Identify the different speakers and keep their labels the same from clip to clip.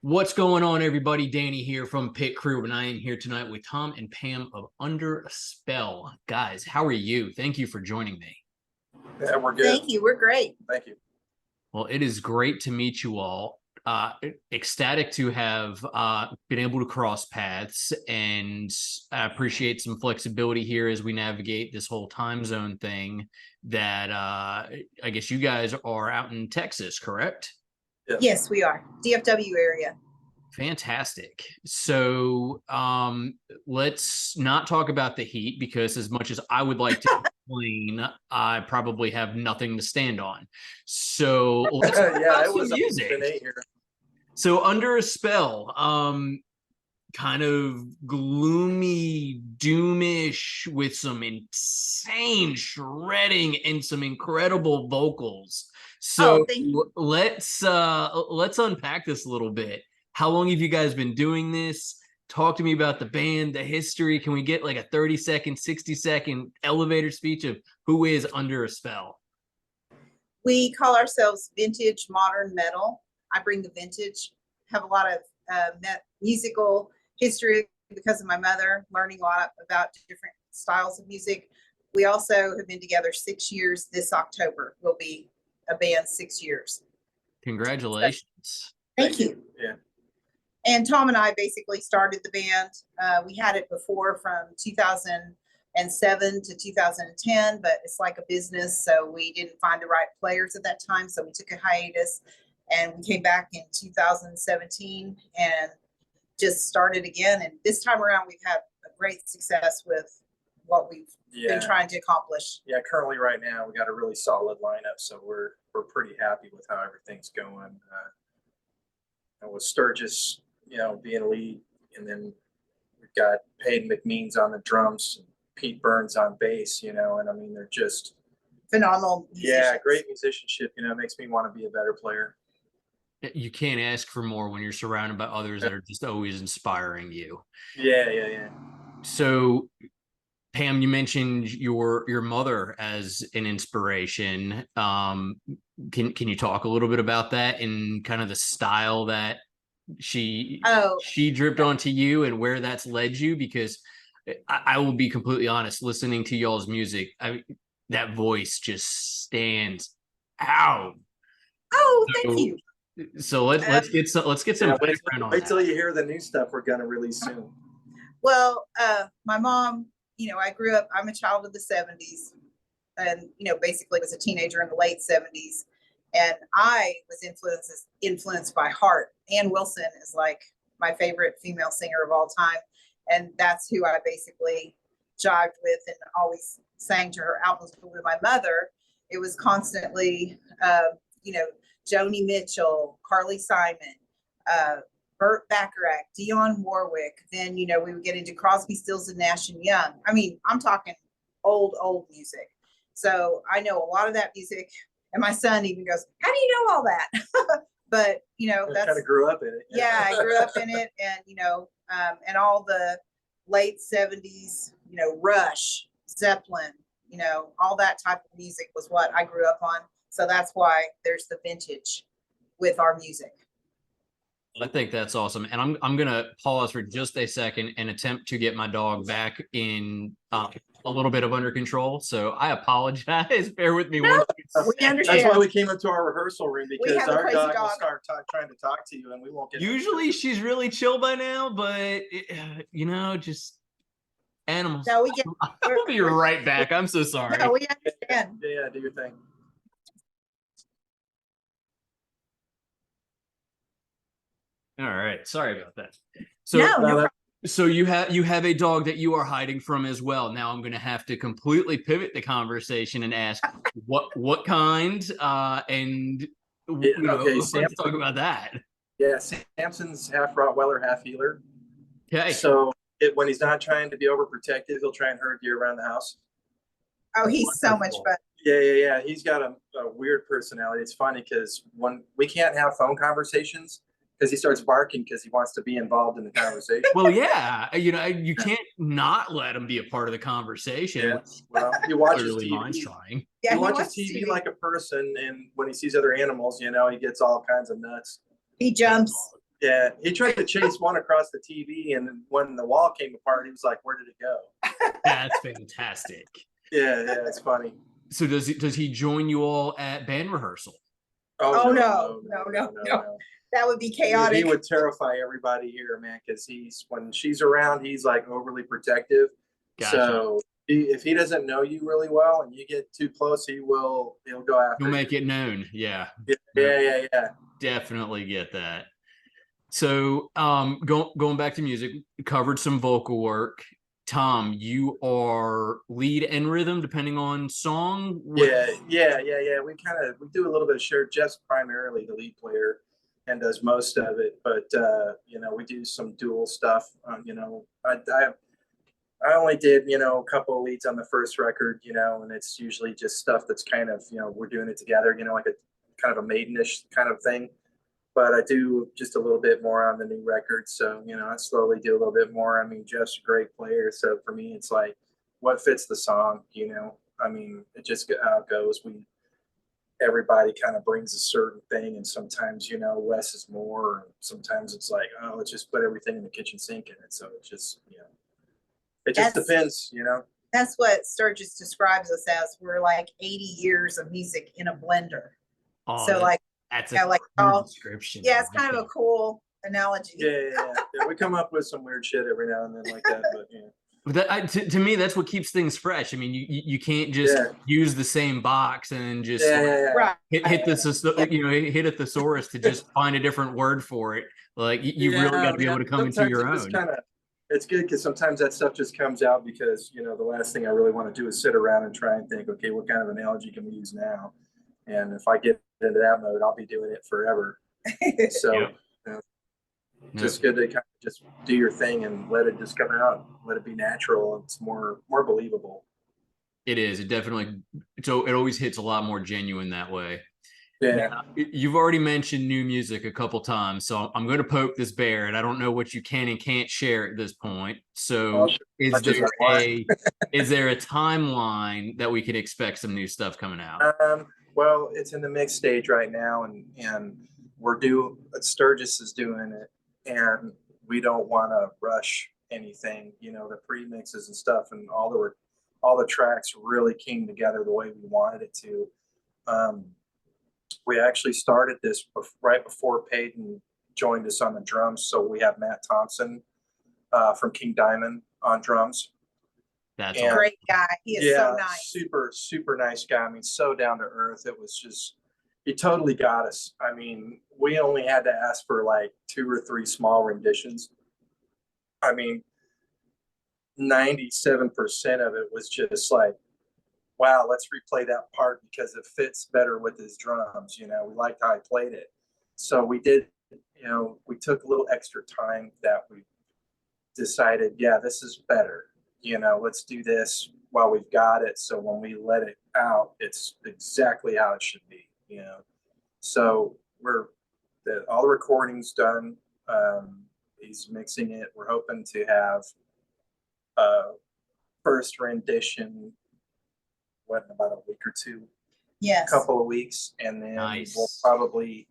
Speaker 1: What's going on, everybody? Danny here from Pit Crew, and I am here tonight with Tom and Pam of Under a Spell. Guys, how are you? Thank you for joining me.
Speaker 2: Yeah, we're good.
Speaker 3: Thank you. We're great.
Speaker 2: Thank you.
Speaker 1: Well, it is great to meet you all. Ecstatic to have been able to cross paths, and I appreciate some flexibility here as we navigate this whole time zone thing that I guess you guys are out in Texas, correct?
Speaker 3: Yes, we are. DFW area.
Speaker 1: Fantastic. So let's not talk about the heat, because as much as I would like to complain, I probably have nothing to stand on. So let's talk about some music. So Under a Spell, kind of gloomy, doomish, with some insane shredding and some incredible vocals. So let's unpack this a little bit. How long have you guys been doing this? Talk to me about the band, the history. Can we get like a 30-second, 60-second elevator speech of who is Under a Spell?
Speaker 3: We call ourselves vintage modern metal. I bring the vintage. Have a lot of musical history because of my mother, learning a lot about different styles of music. We also have been together 6 years. This October will be a band 6 years.
Speaker 1: Congratulations.
Speaker 3: So, thank you.
Speaker 2: Yeah.
Speaker 3: And Tom and I basically started the band. We had it before from 2007 to 2010, but it's like a business, so we didn't find the right players at that time, so we took a hiatus, and we came back in 2017 and just started again. And this time around, we've had a great success with what we've been trying to accomplish.
Speaker 2: Yeah, currently right now we got a really solid lineup, so we're pretty happy with how everything's going. With Sturgis, being lead, and then we've got Peyton McMeans on the drums, and Pete Burns on bass, and I mean, they're just
Speaker 3: phenomenal musicians.
Speaker 2: Yeah, great musicianship, it makes me want to be a better player.
Speaker 1: You can't ask for more when you're surrounded by others that are just always inspiring you.
Speaker 2: Yeah.
Speaker 1: So Pam, you mentioned your mother as an inspiration. Can you talk a little bit about that and kind of the style that she dripped onto you and where that's led you? Because I will be completely honest, listening to y'all's music, that voice just stands out.
Speaker 3: Oh, thank you.
Speaker 1: So let's get some background on that.
Speaker 2: Wait till you hear the new stuff we're gonna release soon.
Speaker 3: Well, my mom, I grew up, I'm a child of the 70s, and basically was a teenager in the late 70s, and I was influenced by Heart. Ann Wilson is like my favorite female singer of all time, and that's who I basically jived with and always sang to her albums. But with my mother, it was constantly Joni Mitchell, Carly Simon, Burt Bacharach, Dionne Warwick. Then, we would get into Crosby, Stills, and Nash and Young. I mean, I'm talking old music. So I know a lot of that music. And my son even goes, "How do you know all that?" But, that's
Speaker 2: kind of grew up in it.
Speaker 3: Yeah, I grew up in it. And, and all the late 70s, Rush, Zeppelin, all that type of music was what I grew up on. So that's why there's the vintage with our music.
Speaker 1: I think that's awesome. And I'm going to pause for just a second and attempt to get my dog back in a little bit of under control. So I apologize. Bear with me.
Speaker 3: No, we understand.
Speaker 2: That's why we came into our rehearsal room, because our dog will start trying to talk to you, and we won't get.
Speaker 1: Usually she's really chill by now, but just animals.
Speaker 3: No,
Speaker 1: I'll be right back. I'm so sorry.
Speaker 3: No, we understand.
Speaker 2: Yeah, do your thing.
Speaker 1: All right, sorry about that. So you have a dog that you are hiding from as well. Now I'm going to have to completely pivot the conversation and ask what kind and let's talk about that.
Speaker 2: Yeah, Samson's half Rottweiler, half Heeler.
Speaker 1: Okay.
Speaker 2: So when he's not trying to be overprotective, he'll try and herd you around the house.
Speaker 3: Oh, he's so much fun.
Speaker 2: Yeah. He's got a weird personality. It's funny because when we can't have phone conversations, because he starts barking because he wants to be involved in the conversation.
Speaker 1: Well, yeah, you can't not let him be a part of the conversation.
Speaker 2: Yeah. Well, he watches
Speaker 1: really
Speaker 2: TV.
Speaker 1: Trying.
Speaker 3: Yeah,
Speaker 2: he watches TV like a person, and when he sees other animals, he gets all kinds of nuts.
Speaker 3: He jumps.
Speaker 2: Yeah, he tried to chase one across the TV, and then when the wall came apart, he was like, "Where did it go?"
Speaker 1: That's fantastic.
Speaker 2: Yeah, it's funny.
Speaker 1: So does he join you all at band rehearsal?
Speaker 3: Oh, no. That would be
Speaker 2: He
Speaker 3: chaotic.
Speaker 2: would terrify everybody here, man, because when she's around, he's like overly protective.
Speaker 1: Gotcha.
Speaker 2: So if he doesn't know you really well and you get too close, he'll go after
Speaker 1: He'll
Speaker 2: you.
Speaker 1: make it known. Yeah.
Speaker 2: Yeah.
Speaker 1: Definitely get that. So going back to music, covered some vocal work. Tom, you are lead and rhythm depending on song.
Speaker 2: Yeah. We do a little bit of shared. Jeff's primarily the lead player and does most of it, but we do some dual stuff. I only did, a couple of leads on the first record, and it's usually just stuff that's kind of, we're doing it together, like a kind of a maidenish kind of thing. But I do just a little bit more on the new record. So, I slowly do a little bit more. I mean, Jeff's a great player. So for me, it's like what fits the song, I mean, it just how it goes. Everybody kind of brings a certain thing. And sometimes, less is more. And sometimes it's like, oh, let's just put everything in the kitchen sink in it. So it just, it just depends,
Speaker 3: That's what Sturgis describes us as. We're like 80 years of music in a blender.
Speaker 1: Oh,
Speaker 3: so
Speaker 1: that's a cool description.
Speaker 3: Yeah, it's kind of a cool analogy.
Speaker 2: Yeah. We come up with some weird shit every now and then like that, but yeah.
Speaker 1: But to me, that's what keeps things fresh. I mean, you can't just use the same box and just hit the hit a thesaurus to just find a different word for it. Like you really got to be able to come into your own.
Speaker 2: It's good because sometimes that stuff just comes out because the last thing I really want to do is sit around and try and think, okay, what kind of analogy can we use now? And if I get into that mode, I'll be doing it forever. So just good to kind of just do your thing and let it just come out, let it be natural. It's more believable.
Speaker 1: It is. It definitely. So it always hits a lot more genuine that way.
Speaker 2: Yeah.
Speaker 1: Now, you've already mentioned new music a couple times, so I'm going to poke this bear, and I don't know what you can and can't share at this point. So, is there a timeline that we could expect some new stuff coming out?
Speaker 2: Well, it's in the mix stage right now, and Sturgis is doing it, and we don't want to rush anything. The pre-mixes and stuff, and all the tracks really came together the way we wanted it to. We actually started this right before Peyton joined us on the drums. So we have Matt Thompson from King Diamond on drums.
Speaker 3: That's a great guy. He is so nice.
Speaker 2: Super, super nice guy. I mean, so down to earth. It was just, he totally got us. I mean, we only had to ask for like 2 or 3 small renditions. I mean, 97% of it was just like, wow, let's replay that part because it fits better with his drums. We liked how he played it. So we did, we took a little extra time that we decided, this is better. Let's do this while we've got it. So when we let it out, it's exactly how it should be, So all the recording's done. He's mixing it. We're hoping to have first rendition in about a week or 2, a couple of weeks, and then we'll probably,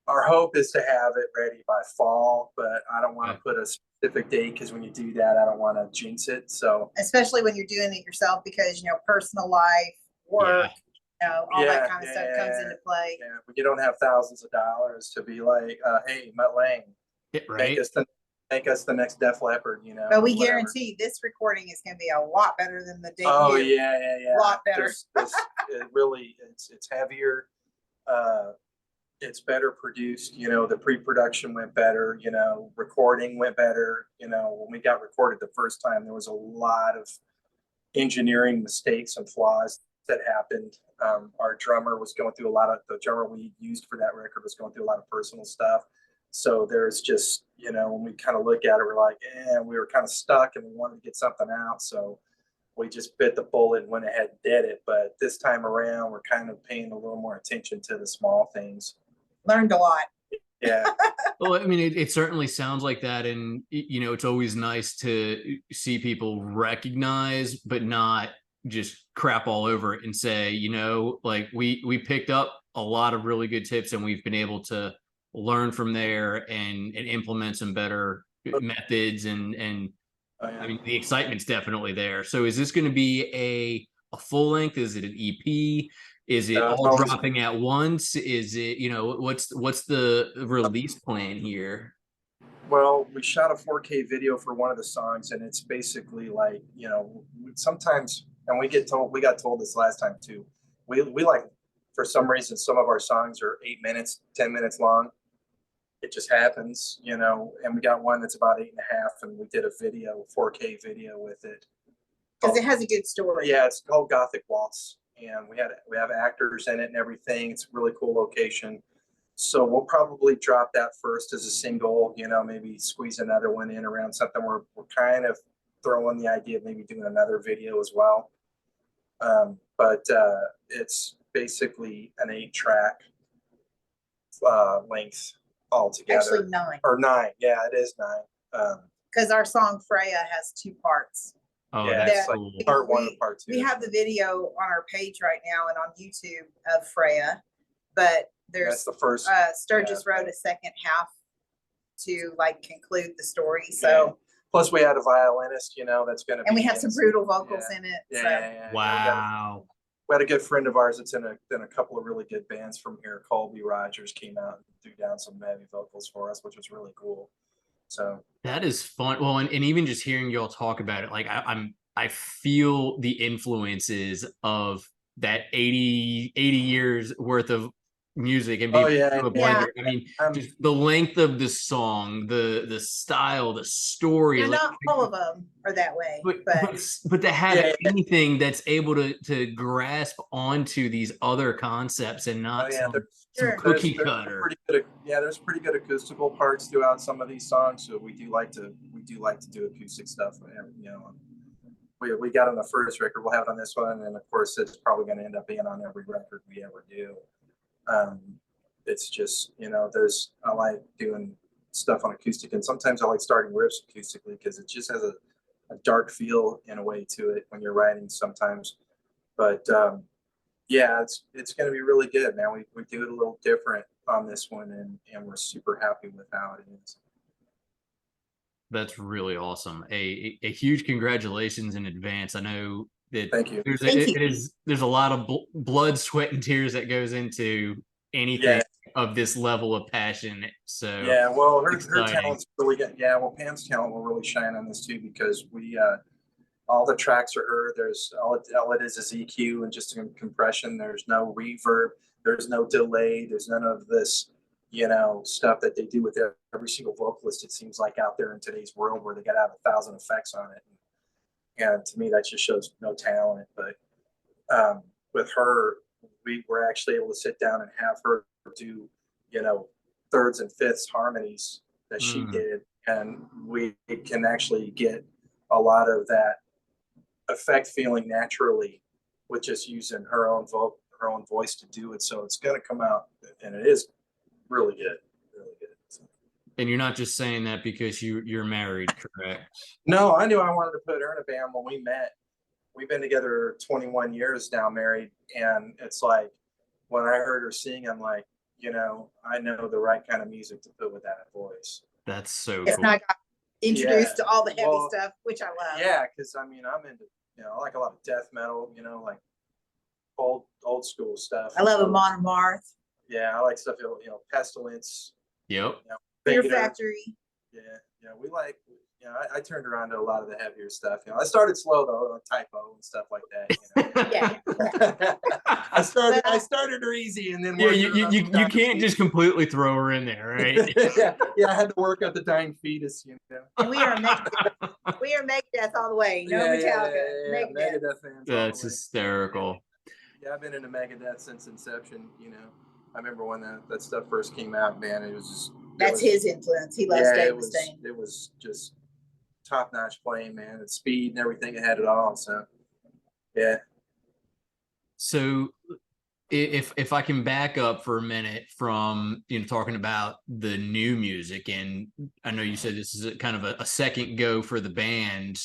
Speaker 2: our hope is to have it ready by fall, but I don't want to put a specific date because when you do that, I don't want to jinx it. So
Speaker 3: especially when you're doing it yourself, because personal life, work, all that kind of stuff comes into play.
Speaker 2: Yeah, but you don't have thousands of dollars to be like, hey, Mutt Lang, make us the next Def Leppard,
Speaker 3: But we guarantee this recording is going to be a lot better than the debut.
Speaker 2: Oh yeah.
Speaker 3: A lot better.
Speaker 2: It's heavier. It's better produced. The pre-production went better. Recording went better. When we got recorded the first time, there was a lot of engineering mistakes and flaws that happened. Our drummer was going through the drummer we used for that record was going through a lot of personal stuff. So there's just, when we kind of look at it, we're like, we were kind of stuck and we wanted to get something out. So we just bit the bullet and went ahead and did it. But this time around, we're kind of paying a little more attention to the small things.
Speaker 3: Learned a lot.
Speaker 2: Yeah.
Speaker 1: Well, I mean, it certainly sounds like that. And, it's always nice to see people recognize, but not just crap all over it and say, like we picked up a lot of really good tips and we've been able to learn from there and implement some better methods and
Speaker 2: Oh, yeah.
Speaker 1: I mean the excitement's definitely there. So is this going to be a full length? Is it an EP? Is it all
Speaker 2: No,
Speaker 1: dropping at once? Is it, what's the release plan here?
Speaker 2: well, we shot a 4K video for one of the songs, and it's basically like, sometimes, and we got told this last time too. We like, for some reason, some of our songs are 8 minutes, 10 minutes long. It just happens, and we got one that's about 8.5, and we did a video, 4K video with it.
Speaker 3: Because it has a good story.
Speaker 2: Yeah, it's called Gothic Waltz, and we have actors in it and everything. It's a really cool location. So we'll probably drop that first as a single, maybe squeeze another one in around something. We're kind of throwing the idea of maybe doing another video as well. But it's basically an 8-track length altogether.
Speaker 3: Actually 9.
Speaker 2: Or 9. Yeah, it is 9.
Speaker 3: Because our song Freya has 2 parts.
Speaker 1: Oh,
Speaker 2: Yeah,
Speaker 1: that's
Speaker 2: it's like
Speaker 1: cool.
Speaker 2: part 1 and part 2.
Speaker 3: We have the video on our page right now and on YouTube of Freya, but
Speaker 2: That's
Speaker 3: there's
Speaker 2: the first.
Speaker 3: Sturgis wrote a second half to like conclude the story. So
Speaker 2: plus we had a violinist, that's gonna
Speaker 3: and we have some brutal vocals in it.
Speaker 2: Yeah,
Speaker 3: So
Speaker 2: yeah.
Speaker 1: Wow.
Speaker 2: We had a good friend of ours that's in a couple of really good bands from here. Colby Rogers came out and threw down some heavy vocals for us, which was really cool. So
Speaker 1: That is fun. Well, and even just hearing y'all talk about it, like I feel the influences of that 80 years worth of music and being
Speaker 2: Oh, yeah.
Speaker 1: a blender. I mean,
Speaker 2: Um,
Speaker 1: just the length of the song, the style, the story.
Speaker 3: and
Speaker 1: like-
Speaker 3: not all of them are that way,
Speaker 1: but to have
Speaker 2: Yeah.
Speaker 1: anything that's able to grasp onto these other concepts and not some
Speaker 3: Sure.
Speaker 1: cookie
Speaker 2: there's
Speaker 1: cutter.
Speaker 2: there's pretty good acoustical parts throughout some of these songs. So we do like to do acoustic stuff. We got on the first record, we'll have it on this one, and of course it's probably going to end up being on every record we ever do. It's just, I like doing stuff on acoustic, and sometimes I like starting riffs acoustically because it just has a dark feel in a way to it when you're writing sometimes. But yeah, it's going to be really good, man. We do it a little different on this one, and we're super happy with how it is.
Speaker 1: That's really awesome. A huge congratulations in advance. I know that
Speaker 2: Thank you.
Speaker 1: there's a lot of blood, sweat, and tears that goes into anything of this level of passion. So
Speaker 2: yeah, well, her
Speaker 1: exciting.
Speaker 2: talent's really good. Yeah, well, Pam's talent will really shine on this too, because we all the tracks are her. There's all it is EQ and just compression. There's no reverb. There's no delay. There's none of this, stuff that they do with every single vocalist. It seems like out there in today's world where they got out 1,000 effects on it. And to me, that just shows no talent. But with her, we were actually able to sit down and have her do, thirds and fifths harmonies that she did. And we can actually get a lot of that effect feeling naturally with just using her own voice to do it. So it's going to come out, and it is really good. Really good. So.
Speaker 1: And you're not just saying that because you're married, correct?
Speaker 2: No, I knew I wanted to put her in a band when we met. We've been together 21 years now, married. And it's like, when I heard her sing, I'm like, I know the right kind of music to put with that voice.
Speaker 1: That's so
Speaker 3: it's
Speaker 1: cool.
Speaker 3: not got introduced to all the heavy stuff, which I love.
Speaker 2: Yeah, because I'm into, I like a lot of death metal, like old school stuff.
Speaker 3: I love Amon Amarth.
Speaker 2: Yeah, I like stuff, Pestilence.
Speaker 1: Yep.
Speaker 3: Fear Factory.
Speaker 2: Yeah, we like. I turned around to a lot of the heavier stuff. I started slow though, like Typo and stuff like that.
Speaker 3: Yeah.
Speaker 2: I started her easy, and then
Speaker 1: you can't just completely throw her in there, right?
Speaker 2: yeah. I had to work up the dying fetus.
Speaker 3: And we are Megadeth all the way. No Metallica.
Speaker 2: Megadeth fans.
Speaker 1: That's hysterical.
Speaker 2: Yeah, I've been into Megadeth since inception. I remember when that stuff first came out. Man, it was just.
Speaker 3: That's his influence. He loves Dave Mustaine.
Speaker 2: It was just top-notch playing, man. And speed and everything. It had it all. So, yeah.
Speaker 1: So if I can back up for a minute from talking about the new music, and I know you said this is kind of a second go for the band,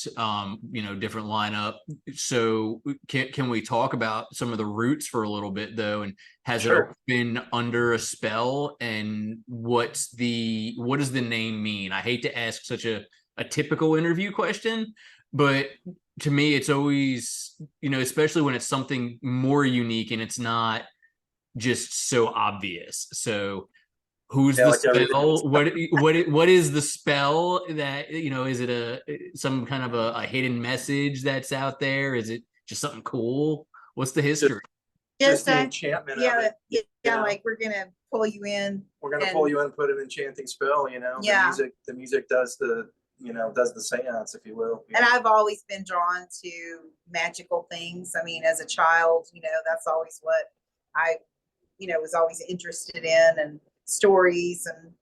Speaker 1: different lineup. So can we talk about some of the roots for a little bit though, and has
Speaker 2: Sure.
Speaker 1: it been under a spell, and what does the name mean? I hate to ask such a typical interview question, but to me, it's always, especially when it's something more unique and it's not just so obvious. So who's the
Speaker 2: like
Speaker 1: spell? What is the spell that, is it some kind of a hidden message that's out there? Is it just something cool? What's the history?
Speaker 2: Just the enchantment of it.
Speaker 3: Yeah, like we're gonna pull you in.
Speaker 2: We're gonna pull you in and put an enchanting spell,
Speaker 3: Yeah.
Speaker 2: The music does does the seance, if you will.
Speaker 3: And I've always been drawn to magical things. I mean, as a child, that's always what I, was always interested in, and stories, and,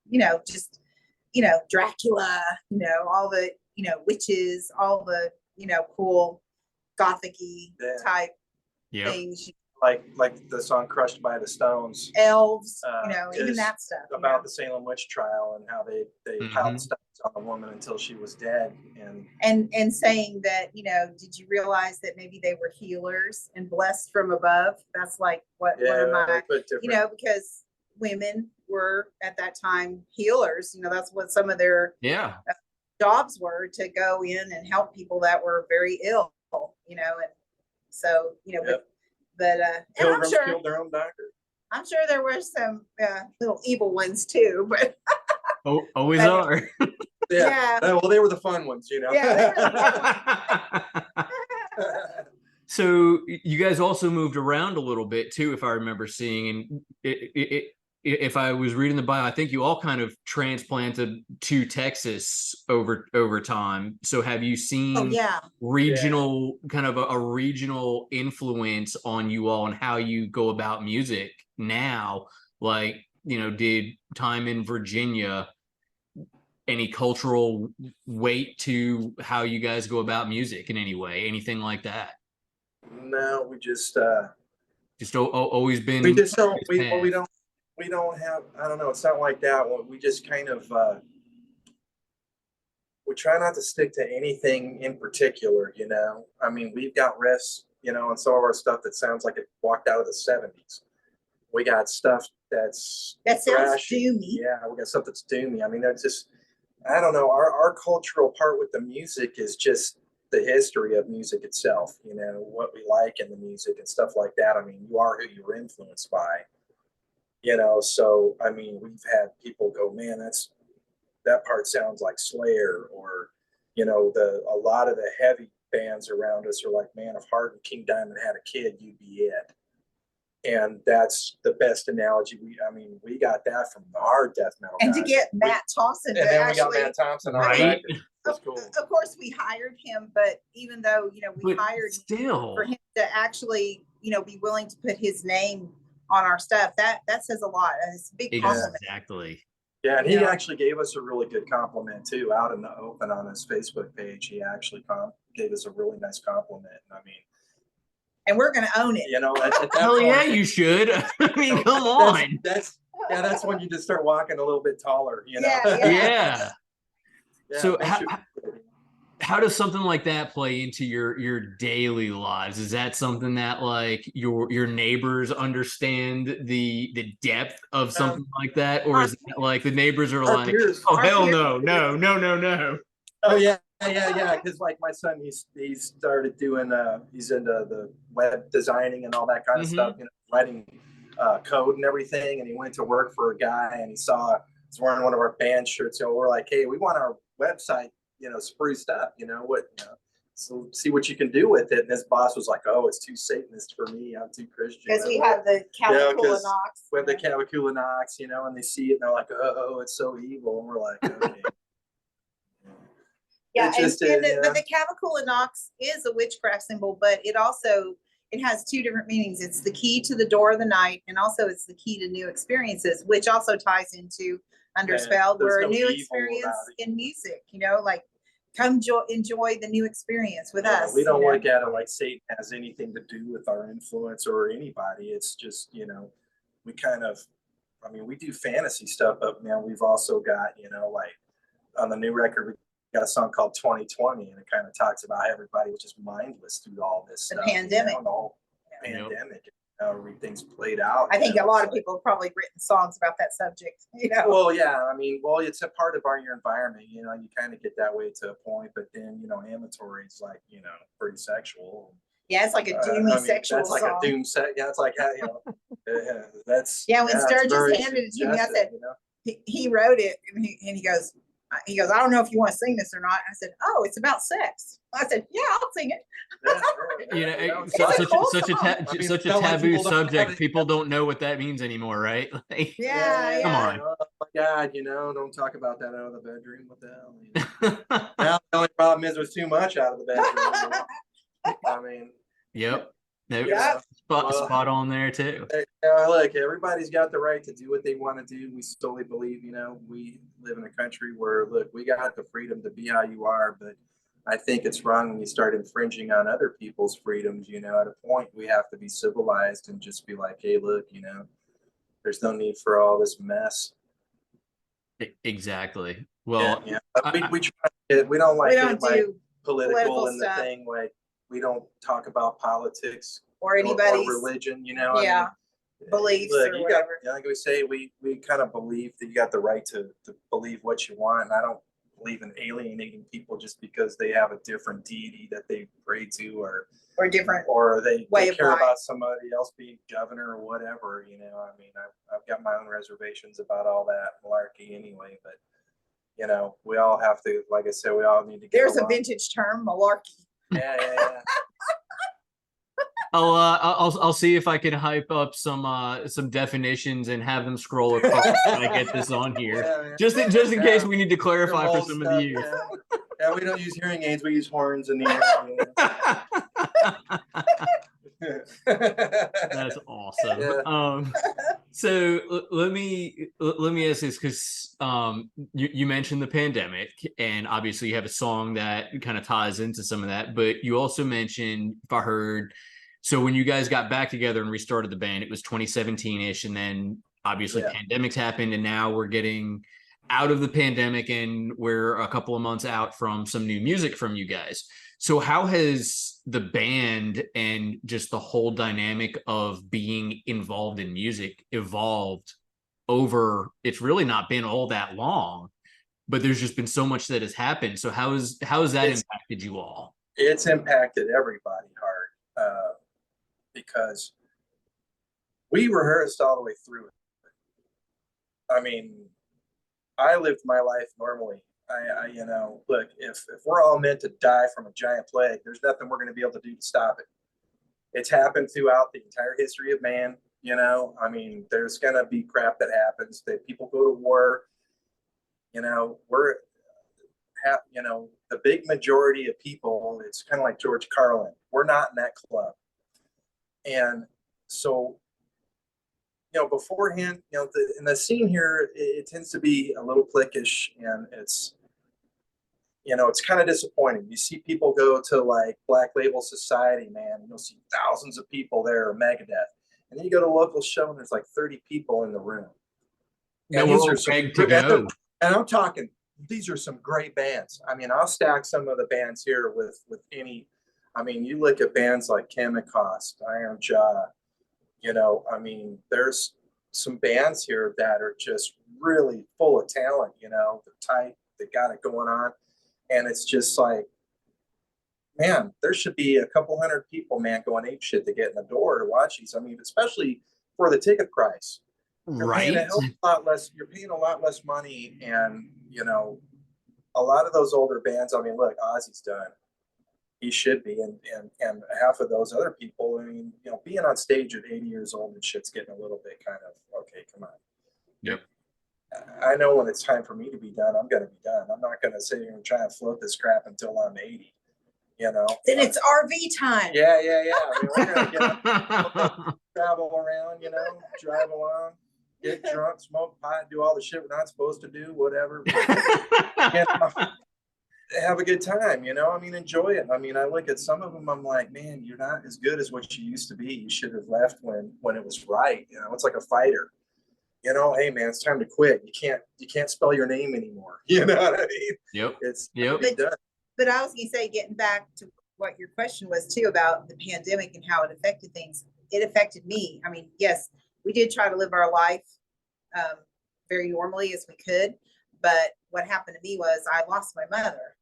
Speaker 3: just, Dracula, all the, witches, all the, cool gothic-y type things.
Speaker 2: Like the song "Crushed by the Stones,"
Speaker 3: elves, even that stuff.
Speaker 2: About the Salem witch trial and how they piled stones on the woman until she was dead,
Speaker 3: and saying that, did you realize that maybe they were healers and blessed from above? That's like what one of my, because women were at that time healers. That's what some of their jobs were, to go in and help people that were very ill. And so but and I'm sure
Speaker 2: killed their own doctor.
Speaker 3: I'm sure there were some little evil ones too, but
Speaker 1: always are.
Speaker 2: Yeah. Well, they were the fun ones,
Speaker 3: Yeah.
Speaker 1: So you guys also moved around a little bit too, if I remember seeing, and if I was reading the bio, I think you all kind of transplanted to Texas over time. So have you seen regional kind of a regional influence on you all and how you go about music now? Like, did time in Virginia any cultural weight to how you guys go about music in any way, anything like that?
Speaker 2: No, we just
Speaker 1: always been.
Speaker 2: We just don't. We don't have. I don't know. It's not like that. We just kind of. We try not to stick to anything in particular. I mean, we've got riffs, on some of our stuff that sounds like it walked out of the '70s. We got stuff that sounds
Speaker 3: doomy.
Speaker 2: Yeah, we got stuff that's doomy. I mean, that's just. I don't know. Our cultural part with the music is just the history of music itself, what we like in the music and stuff like that. I mean, you are who you were influenced by, so, I mean, we've had people go, man, that part sounds like Slayer, or, a lot of the heavy bands around us are like, man, if Heart and King Diamond had a kid, you'd be it. And that's the best analogy. We got that from our death metal
Speaker 3: and
Speaker 2: guys.
Speaker 3: To get Matt Thompson,
Speaker 2: and then we got Matt Thompson,
Speaker 1: right?
Speaker 2: Cool.
Speaker 3: Of course, we hired him, but even though we hired him for him to actually be willing to put his name on our stuff, that says a lot. It's a big compliment.
Speaker 1: Exactly.
Speaker 2: Yeah, and he actually gave us a really good compliment too, out in the open on his Facebook page. He actually gave us a really nice compliment. I mean.
Speaker 3: And we're going to own it.
Speaker 1: Hell yeah, you should. I mean, come on.
Speaker 2: That's when you just start walking a little bit taller,
Speaker 1: Yeah. So how does something like that play into your daily lives? Is that something that like your neighbors understand the depth of something like that, or is it like the neighbors are like, oh hell no?
Speaker 2: Oh yeah. Because like my son, he started doing he's into the web designing and all that kind of stuff, writing code and everything. And he went to work for a guy, and he's wearing one of our band shirts. So we're like, hey, we want our website, spruced up. So see what you can do with it. And his boss was like, oh, it's too Satanist for me. I'm too Christian.
Speaker 3: Because we have the Cavacula Knox.
Speaker 2: We have the Cavacula Knox, and they see it and they're like, oh, it's so evil. And we're like, okay.
Speaker 3: Yeah, but the Cavacula Knox is a witchcraft symbol, but it has two different meanings. It's the key to the door of the night, and also it's the key to new experiences, which also ties into Underspell, where a new experience in music, like enjoy the new experience with
Speaker 2: Yeah,
Speaker 3: us.
Speaker 2: we don't
Speaker 3: you know?
Speaker 2: look at it like Satan has anything to do with our influence or anybody. It's just, we kind of, I mean, we do fantasy stuff, but man, we've also got, like on the new record, we got a song called 2020, and it kind of talks about how everybody was just mindless through all this
Speaker 3: The
Speaker 2: stuff.
Speaker 3: pandemic.
Speaker 2: The whole pandemic, how everything's played out.
Speaker 3: I think a lot of people have probably written songs about that subject.
Speaker 2: Well, yeah, I mean, it's a part of your environment. You kind of get that way to a point, but then amatory is like pretty sexual.
Speaker 3: Yeah, it's like a doomy sexual
Speaker 2: that's like
Speaker 3: song.
Speaker 2: A doom set. Yeah, it's like that's
Speaker 3: when Sturgis handed it to me, I said he wrote it, and he goes, I don't know if you want to sing this or not. I said, oh, it's about sex. I said, yeah, I'll sing it.
Speaker 1: Such a taboo subject. People don't know what that means anymore, right?
Speaker 3: Yeah.
Speaker 1: Come on.
Speaker 2: Oh my God, don't talk about that out of the bedroom. What the hell? Now the only problem is there's too much out of the bedroom. I mean.
Speaker 1: Yep.
Speaker 3: Yep.
Speaker 1: Spot on there too.
Speaker 2: Look, everybody's got the right to do what they want to do. We solely believe, we live in a country where, look, we got the freedom to be how you are, but I think it's wrong when you start infringing on other people's freedoms. At a point, we have to be civilized and just be like, hey, look, there's no need for all this mess.
Speaker 1: Exactly. Well,
Speaker 2: we try. We don't like political and
Speaker 3: stuff.
Speaker 2: The thing like. We don't talk about politics
Speaker 3: or anybody's
Speaker 2: or religion,
Speaker 3: beliefs
Speaker 2: look,
Speaker 3: or whatever.
Speaker 2: Like we say, we kind of believe that you got the right to believe what you want. And I don't believe in alienating people just because they have a different deity that they pray to or
Speaker 3: different
Speaker 2: or they care about somebody else being governor or whatever. I've got my own reservations about all that malarkey anyway, but we all have to, like I said, we all need to get
Speaker 3: There's
Speaker 2: along.
Speaker 3: A vintage term, malarkey.
Speaker 2: Yeah.
Speaker 1: I'll see if I can hype up some definitions and have them scroll across when I get this on here.
Speaker 2: Yeah.
Speaker 1: Just in case we need to clarify for some of the youth.
Speaker 2: Yeah, we don't use hearing aids, we use horns in the
Speaker 1: ear. That's awesome. Yeah. So let me ask this, because you mentioned the pandemic, and obviously you have a song that kind of ties into some of that, but you also mentioned, if I heard, so when you guys got back together and restarted the band, it was 2017-ish, and then obviously pandemics happened, and now we're getting out of the pandemic and we're a couple of months out from some new music from you guys. So how has the band and just the whole dynamic of being involved in music evolved over, it's really not been all that long, but there's just been so much that has happened. So how has that impacted you all?
Speaker 2: It's impacted everybody hard because we rehearsed all the way through it. I mean, I lived my life normally. Look, if we're all meant to die from a giant plague, there's nothing we're going to be able to do to stop it. It's happened throughout the entire history of man. I mean, there's going to be crap that happens, that people go to war. The big majority of people, it's kind of like George Carlin. We're not in that club. And so, beforehand, in the scene here, it tends to be a little cliquish, and it's kind of disappointing. You see people go to like Black Label Society, man, and you'll see thousands of people there, or Megadeth. And then you go to a local show and there's like 30 people in the room.
Speaker 1: And these are some to go.
Speaker 2: And I'm talking, these are some great bands. I mean, I'll stack some of the bands here with any, I mean, you look at bands like Chemicost, Iron Jaw, I mean, there's some bands here that are just really full of talent, they're tight, they got it going on. And it's just like, man, there should be a couple hundred people, man, going ape shit to get in the door to watch these. I mean, especially for the ticket price.
Speaker 1: Right.
Speaker 2: You're paying a lot less money. And, a lot of those older bands, I mean, look, Ozzy's done. He should be. And half of those other people, I mean, being on stage at 80 years old and shit's getting a little bit kind of, okay, come on.
Speaker 1: Yep.
Speaker 2: I know when it's time for me to be done, I'm going to be done. I'm not going to sit here and try and float this crap until I'm 80,
Speaker 3: Then it's RV time.
Speaker 2: Yeah. I mean, we're going to get up, travel around, drive along, get drunk, smoke pot, do all the shit we're not supposed to do, whatever. have a good time, you know, I mean, enjoy it. I mean, I look at some of them, I'm like, man, you're not as good as what you used to be. You should have left when it was right. You know, it's like a fighter. You know, hey man, it's time to quit. You can't spell your name anymore. You know what I mean?
Speaker 1: Yep.
Speaker 2: It's
Speaker 1: Yep.
Speaker 2: done.
Speaker 3: But I was gonna say, getting back to what your question was too about the pandemic and how it affected things, it affected me. I mean, yes, we did try to live our life very normally as we could, but what happened to me was I lost my mother,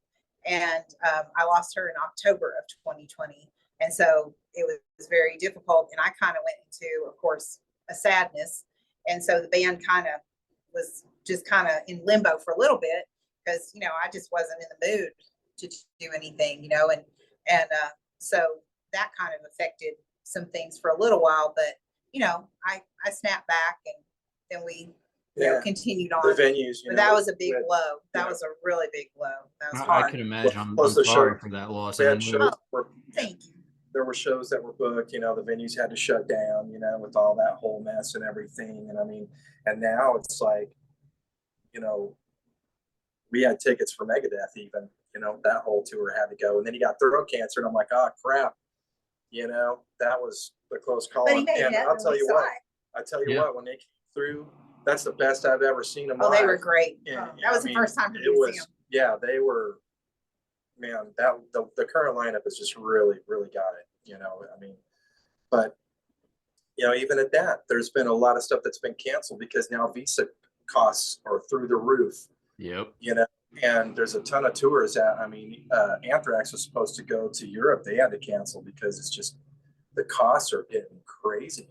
Speaker 3: and I lost her in October of 2020, and so it was very difficult. And I kind of went into, of course, a sadness, and so the band kind of was just kind of in limbo for a little bit because I just wasn't in the mood to do anything, so that kind of affected some things for a little while, but I snapped back, and then we continued on.
Speaker 2: The venues,
Speaker 3: but that was a big blow. That was a really big blow. That was hard.
Speaker 1: I can imagine.
Speaker 2: Plus
Speaker 1: I'm
Speaker 2: the
Speaker 1: sorry
Speaker 2: show-
Speaker 1: for that loss.
Speaker 2: We had shows
Speaker 3: Thank you.
Speaker 2: there were shows that were booked, the venues had to shut down, with all that whole mess and everything. And I mean, and now it's like, we had tickets for Megadeth even, that whole tour had to go. And then he got throat cancer, and I'm like, oh crap, that was the close call.
Speaker 3: But he made
Speaker 2: And
Speaker 3: it.
Speaker 2: I'll tell you what,
Speaker 1: Yeah.
Speaker 2: when they came through, that's the best I've ever seen them.
Speaker 3: Oh, they were great.
Speaker 2: And,
Speaker 3: That was the first time for me
Speaker 2: it
Speaker 3: to
Speaker 2: was,
Speaker 3: see them.
Speaker 2: yeah, they were, man, that the current lineup has just really, really got it. I mean, but even at that, there's been a lot of stuff that's been canceled because now visa costs are through the roof.
Speaker 1: Yep.
Speaker 2: And there's a ton of tours that, I mean, Anthrax was supposed to go to Europe. They had to cancel because it's just, the costs are getting crazy,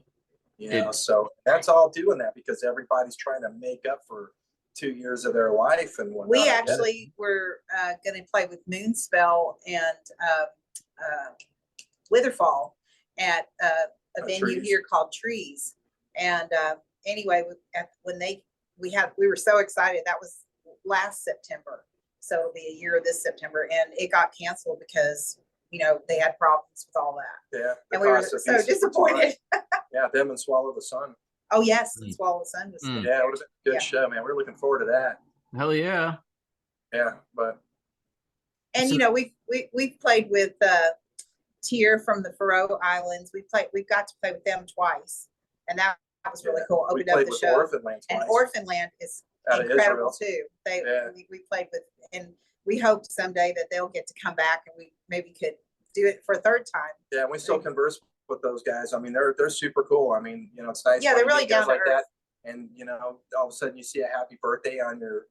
Speaker 2: so that's all doing that because everybody's trying to make up for 2 years of their life and whatnot.
Speaker 3: We actually were going to play with Moonspell and Witherfall at a venue
Speaker 2: Trees.
Speaker 3: here called Trees. And anyway, we were so excited. That was last September, so it'll be a year this September, and it got canceled because they had problems with all that.
Speaker 2: Yeah,
Speaker 3: and we were so disappointed.
Speaker 2: Yeah, them and Swallow the Sun.
Speaker 3: Oh yes, and Swallow the Sun was
Speaker 1: Mm.
Speaker 2: Yeah, it was a good show, man. We're looking forward to that.
Speaker 1: Hell yeah.
Speaker 2: Yeah, but
Speaker 3: and we've played with Tyr from the Faroe Islands. We've got to play with them twice, and that was really cool.
Speaker 2: We
Speaker 3: Opened up
Speaker 2: played
Speaker 3: the
Speaker 2: with
Speaker 3: show.
Speaker 2: Orphan Land
Speaker 3: And
Speaker 2: twice.
Speaker 3: Orphan Land is
Speaker 2: Out of
Speaker 3: incredible
Speaker 2: Israel.
Speaker 3: too. We played with, and we hope someday that they'll get to come back and we maybe could do it for a third time.
Speaker 2: Yeah, we still converse with those guys. I mean, they're super cool. I mean, it's nice.
Speaker 3: Yeah,
Speaker 2: when
Speaker 3: they're
Speaker 2: you
Speaker 3: really
Speaker 2: meet guys
Speaker 3: down to
Speaker 2: like
Speaker 3: earth.
Speaker 2: that. And all of a sudden you see a happy birthday on your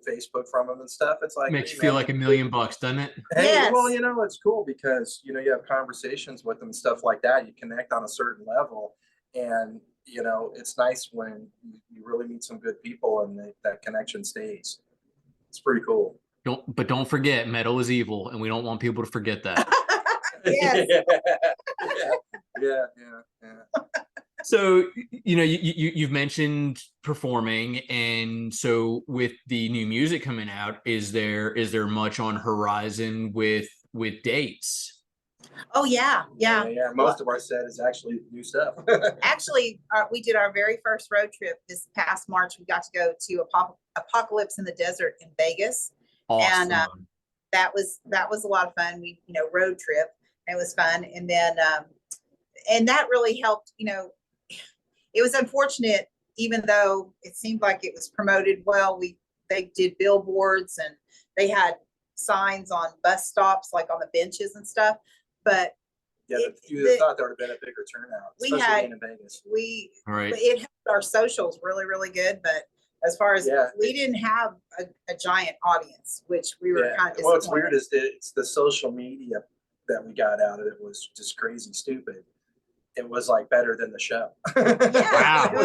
Speaker 2: Facebook from them and stuff. It's like
Speaker 1: Makes
Speaker 2: hey,
Speaker 1: you feel
Speaker 2: man,
Speaker 1: like $1 million, doesn't it?
Speaker 2: Hey,
Speaker 3: Yes.
Speaker 2: well, it's cool because you have conversations with them and stuff like that. You connect on a certain level, and it's nice when you really meet some good people and that connection stays. It's pretty cool.
Speaker 1: Don't forget, metal is evil, and we don't want people to forget that.
Speaker 3: Yes.
Speaker 2: yeah.
Speaker 1: So you've mentioned performing, and so with the new music coming out, is there much on horizon with dates?
Speaker 3: Oh yeah.
Speaker 2: Most of our set is actually new stuff.
Speaker 3: Actually, we did our very first road trip this past March. We got to go to Apocalypse in the Desert in Vegas.
Speaker 1: Awesome.
Speaker 3: And that was a lot of fun. We road trip. It was fun, and then and that really helped. It was unfortunate, even though it seemed like it was promoted well. They did billboards and they had signs on bus stops, like on the benches and stuff. But
Speaker 2: yeah, you thought there would have been a bigger turnout, especially in Vegas.
Speaker 1: Right.
Speaker 3: It helped our socials really, really good, but as far as we didn't have a giant audience, which we were kind of disappointed.
Speaker 2: What's weird is it's the social media that we got out of it was just crazy stupid. It was like better than the show.
Speaker 1: Wow.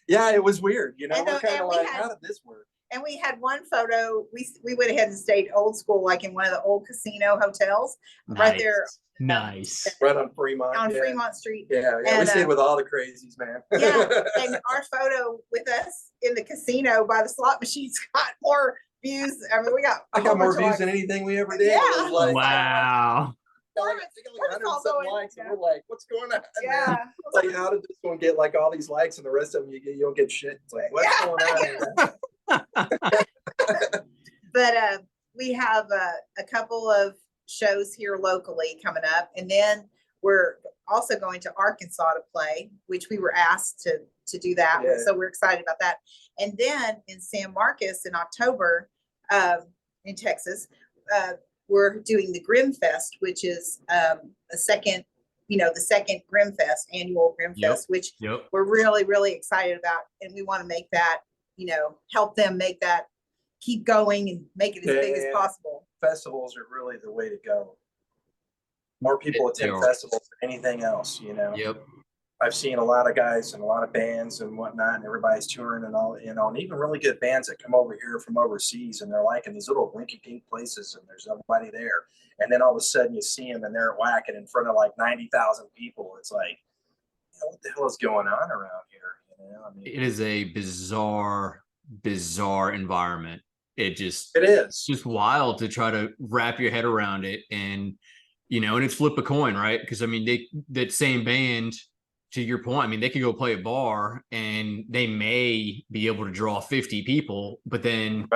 Speaker 2: Yeah, it was weird. We're kind of like, how did this work?
Speaker 3: And we had one photo. We went ahead and stayed old school, like in one of the old casino hotels, right there.
Speaker 1: Nice.
Speaker 2: Right on Fremont.
Speaker 3: On Fremont Street.
Speaker 2: Yeah,
Speaker 3: and,
Speaker 2: we stayed with all the crazies, man.
Speaker 3: Yeah, and our photo with us in the casino by the slot machines got more views. I mean,
Speaker 2: I got more views than anything we ever did.
Speaker 3: Yeah.
Speaker 2: It was like,
Speaker 1: Wow.
Speaker 2: Like 100 likes, and we're like, what's going on?
Speaker 3: Yeah.
Speaker 2: It's like, how did this one get like all these likes and the rest of them you don't get shit? It's like, what's going on?
Speaker 3: But we have a couple of shows here locally coming up, and then we're also going to Arkansas to play, which we were asked to do that.
Speaker 2: Yeah.
Speaker 3: So we're excited about that. And then in San Marcos in October, in Texas, we're doing the Grimm Fest, which is the second Grimm Fest, annual Grimm Fest, which we're really, really excited about. And we want to make that, help them make that keep going and make it as big as possible.
Speaker 2: Festivals are really the way to go. More people attend festivals than anything else,
Speaker 1: Yep.
Speaker 2: I've seen a lot of guys and a lot of bands and whatnot, and everybody's touring and all, and even really good bands that come over here from overseas, and they're like in these little rinky-dink places, and there's nobody there. And then all of a sudden you see them, and they're whacking in front of like 90,000 people. It's like, what the hell is going on around here?
Speaker 1: It is a bizarre environment. It is just wild to try to wrap your head around it, and and it's flip a coin, right? Because that same band, to your point, they could go play a bar and they may be able to draw 50 people, but then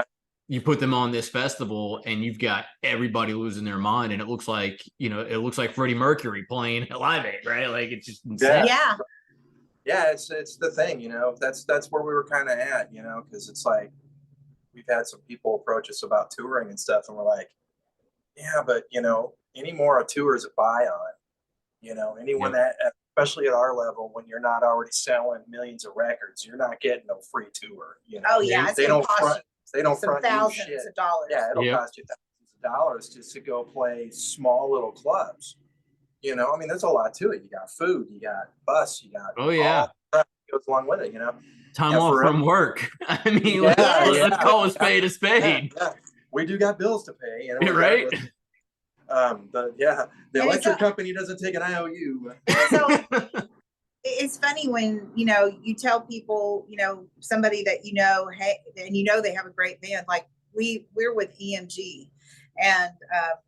Speaker 1: you put them on this festival and you've got everybody losing their mind, and it looks like Freddie Mercury playing at Live Aid, right? Like, it's just insane.
Speaker 2: Yeah, it's the thing, that's where we were kind of at, because it's like we've had some people approach us about touring and stuff, and we're like, yeah, but any more a tour is a buy on, anyone that, especially at our level, when you're not already selling millions of records, you're not getting no free tour.
Speaker 3: Oh yeah,
Speaker 2: they don't front
Speaker 3: thousands
Speaker 2: you shit.
Speaker 3: of dollars.
Speaker 2: Yeah, it'll cost you thousands of dollars just to go play small little clubs. There's a lot to it. You got food, you got bus, you got all that goes along with it.
Speaker 1: Time off from work. Let's call a spade a spade.
Speaker 2: Yeah. We do got bills to pay,
Speaker 1: right?
Speaker 2: The electric company doesn't take an IOU.
Speaker 3: So it's funny when you tell people, somebody that hey, and they have a great band. Like we're with EMG, and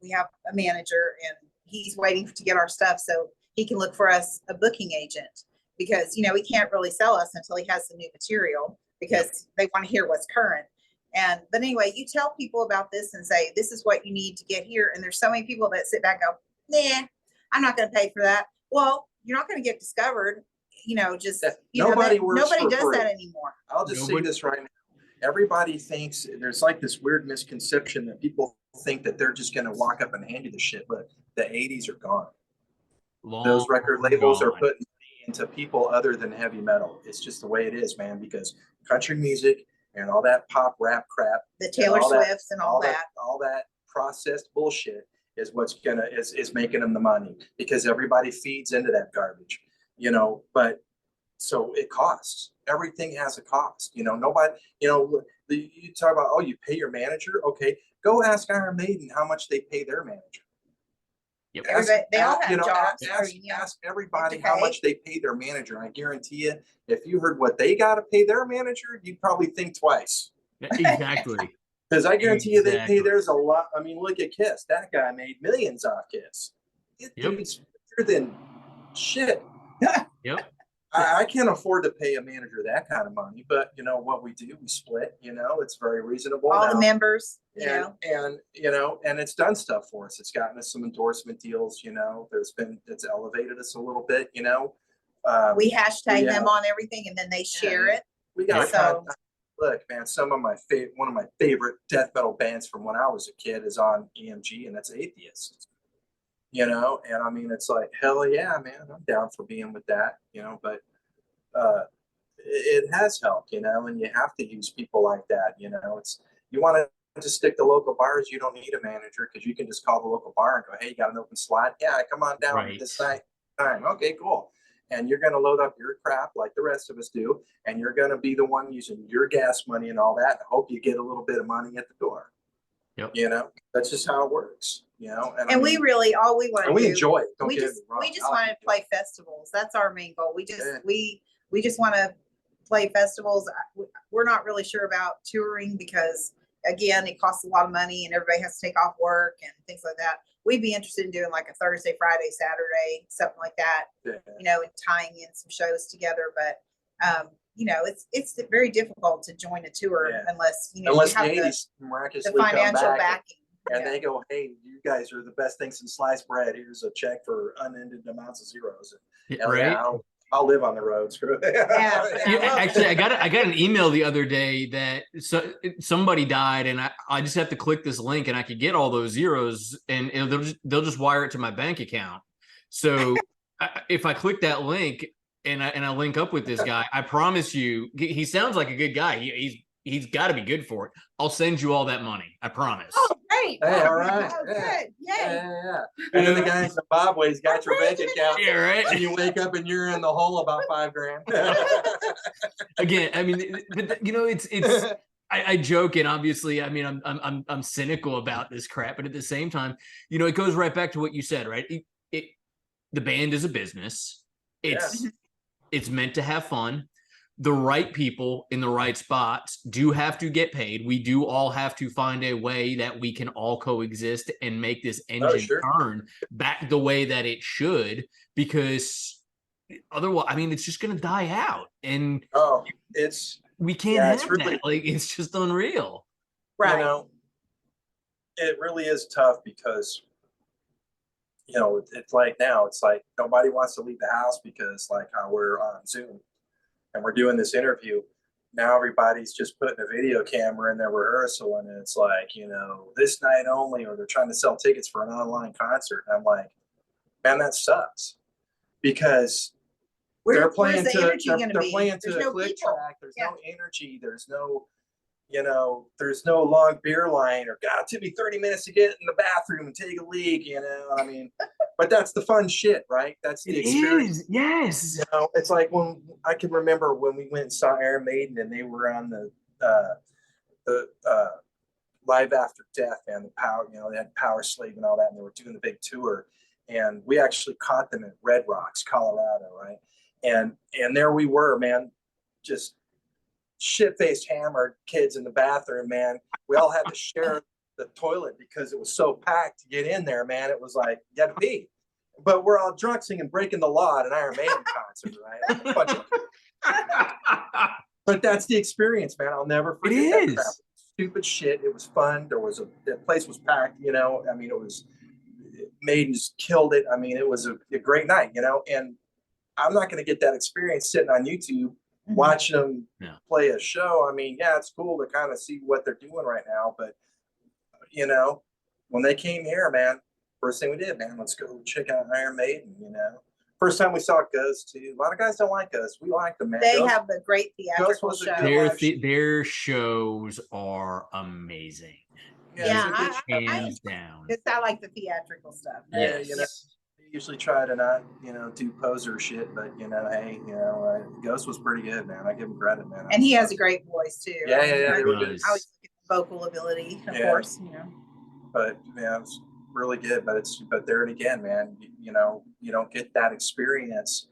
Speaker 3: we have a manager, and he's waiting to get our stuff so he can look for us a booking agent, because he can't really sell us until he has the new material, because they want to hear what's current. But anyway, you tell people about this and say, this is what you need to get here. And there's so many people that sit back and go, nah, I'm not going to pay for that. Well, you're not going to get discovered. Nobody does that anymore.
Speaker 2: I'll just say this right now. Everybody thinks there's like this weird misconception that people think that they're just going to walk up and hand you the shit, but the 80s are gone. Those record labels are putting money into people other than heavy metal. It's just the way it is, man, because country music and all that pop rap crap,
Speaker 3: the Taylor Swifts and all that
Speaker 2: processed bullshit is what's is making them the money, because everybody feeds into that garbage, but so it costs. Everything has a cost, nobody, you talk about, oh, you pay your manager. Okay, go ask Iron Maiden how much they pay their manager.
Speaker 1: Yep.
Speaker 3: They all have jobs.
Speaker 2: Ask everybody how much they pay their manager. I guarantee you, if you heard what they got to pay their manager, you'd probably think twice.
Speaker 1: Exactly.
Speaker 2: Because I guarantee you they pay theirs a lot. Look at Kiss. That guy made millions off Kiss. It's bigger than shit.
Speaker 1: Yep.
Speaker 2: I can't afford to pay a manager that kind of money, but what we do, we split. It's very reasonable.
Speaker 3: All the members,
Speaker 2: and it's done stuff for us. It's gotten us some endorsement deals. It's elevated us a little bit.
Speaker 3: We hashtag them on everything, and then they share it.
Speaker 2: We got look, man. One of my favorite death metal bands from when I was a kid is on EMG, and that's Atheist. And it's like, hell yeah, man, I'm down for being with that, but it has helped, and you have to use people like that. You want to stick to local bars, you don't need a manager, because you can just call the local bar and go, hey, you got an open slot? Yeah, come on down this time. Okay, cool. And you're going to load up your crap like the rest of us do, and you're going to be the one using your gas money and all that, and hope you get a little bit of money at the door.
Speaker 1: Yep.
Speaker 2: That's just how it works.
Speaker 3: And we really, all we want to do,
Speaker 2: we enjoy it.
Speaker 3: We just want to play festivals. That's our main goal. We just want to play festivals. We're not really sure about touring, because again, it costs a lot of money and everybody has to take off work and things like that. We'd be interested in doing like a Thursday, Friday, Saturday, something like that, and tying in some shows together. But it's very difficult to join a tour unless you have the financial backing.
Speaker 2: and they go, "Hey, you guys are the best thing since sliced bread. Here's a check for unended amounts of zeros." And hell
Speaker 1: Right.
Speaker 2: yeah, I'll live on the road. Screw it.
Speaker 1: Yeah, actually, I got an email the other day that somebody died, and I just have to click this link, and I could get all those zeros, and they'll just wire it to my bank account. So if I click that link and I link up with this guy, I promise you, he sounds like a good guy. He's got to be good for it. I'll send you all that money. I promise.
Speaker 3: Oh, great.
Speaker 2: Hey,
Speaker 3: Oh,
Speaker 2: all right.
Speaker 3: oh,
Speaker 2: Yeah.
Speaker 3: good. Yay.
Speaker 2: Yeah. And then the guy in Zimbabwe's got your bank account.
Speaker 1: Yeah, right.
Speaker 2: And you wake up and you're in the hole about $5,000.
Speaker 1: Again, I mean, but you know, it's I joke, and obviously, I mean, I'm cynical about this crap, but at the same time, you know, it goes right back to what you said, right? The band is a business. It's meant to have fun. The right people in the right spots do have to get paid. We do all have to find a way that we can all coexist and make this engine turn back the way that it should, because otherwise, I mean, it's just going to die out. And we can't have that. Like, it's just unreal.
Speaker 3: Right.
Speaker 2: You know, it really is tough because, you know, it's like now, it's like nobody wants to leave the house because, like, how we're on Zoom and we're doing this interview. Now everybody's just putting a video camera in their rehearsal, and it's like, you know, this night only, or they're trying to sell tickets for an online concert. And I'm like, man, that sucks, because they're playing to a click track. There's no energy. There's no, you know, there's no long beer line, or God, it took me 30 minutes to get in the bathroom and take a leak, you know. I mean, but that's the fun shit, right? That's the experience.
Speaker 1: Yes.
Speaker 2: You know, it's like when I can remember when we went and saw Iron Maiden, and they were on the Live After Death, and the Power, you know, they had Power Slave and all that, and they were doing the big tour, and we actually caught them at Red Rocks, Colorado, right? And there we were, man, just shit-faced hammered kids in the bathroom, man. We all had to share the toilet because it was so packed to get in there, man. It was like, you had to pee. But we're all drunk singing Breaking the Law at an Iron Maiden concert, right? But that's the experience, man. I'll never forget that crap. Stupid shit. It was fun. The place was packed, you know. I mean, Maidens killed it. I mean, it was a great night, you know. And I'm not going to get that experience sitting on YouTube watching them play a show. I mean, yeah, it's cool to kind of see what they're doing right now, but, you know, when they came here, man, first thing we did, man, let's go check out Iron Maiden, you know. First time we saw Ghost, too. A lot of guys don't like us. We like them, man.
Speaker 3: They have the great theatrical show.
Speaker 1: Their shows are amazing. Hands down.
Speaker 3: Because I like the theatrical stuff.
Speaker 2: Yeah, you know, usually try to not, you know, do poser shit, but, you know, hey, you know, Ghost was pretty good, man. I give him credit, man.
Speaker 3: And he has a great voice too.
Speaker 2: Yeah, they were good.
Speaker 3: I always look at vocal ability, of course, you know.
Speaker 2: But yeah, it's really good. But there and again, man, you know, you don't get that experience